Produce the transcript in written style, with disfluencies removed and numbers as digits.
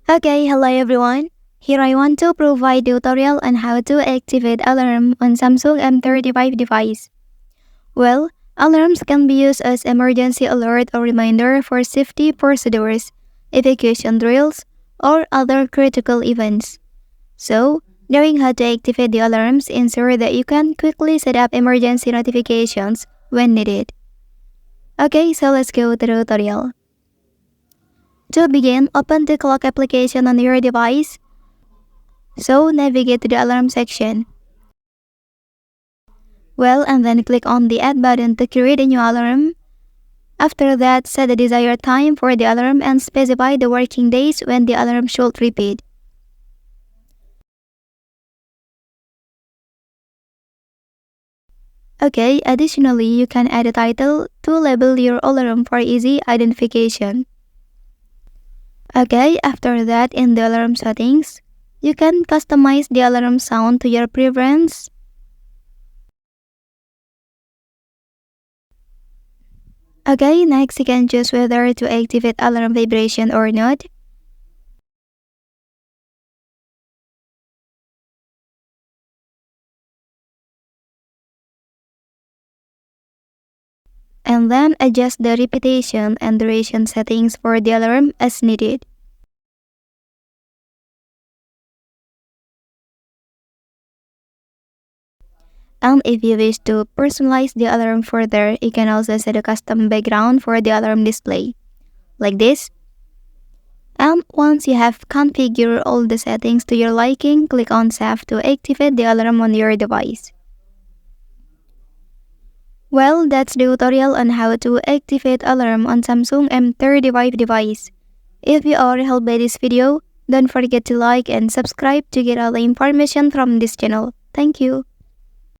Okay, hello everyone. Here I want to provide tutorial on how to activate alarm on Samsung M35 device. Well, alarms can be used as emergency alert or reminder for safety procedures, evacuation drills, or other critical events. So, knowing how to activate the alarms ensure that you can quickly set up emergency notifications when needed. Okay, so let's go to the tutorial. To begin, open the clock application on your device. So, navigate to the alarm section. And then click on the add button to create a new alarm. After that, set the desired time for the alarm and specify the working days when the alarm should repeat. Okay, additionally, you can add a title to label your alarm for easy identification. Okay, after that, in the alarm settings, you can customize the alarm sound to your preference. Okay, next you can choose whether to activate alarm vibration or not. And then adjust the repetition and duration settings for the alarm as needed. And if you wish to personalize the alarm further, you can also set a custom background for the alarm display, like this. And once you have configured all the settings to your liking, click on Save to activate the alarm on your device. Well, that's the tutorial on how to activate alarm on Samsung M35 device. If you are helped by this video, don't forget to like and subscribe to get all the information from this channel. Thank you.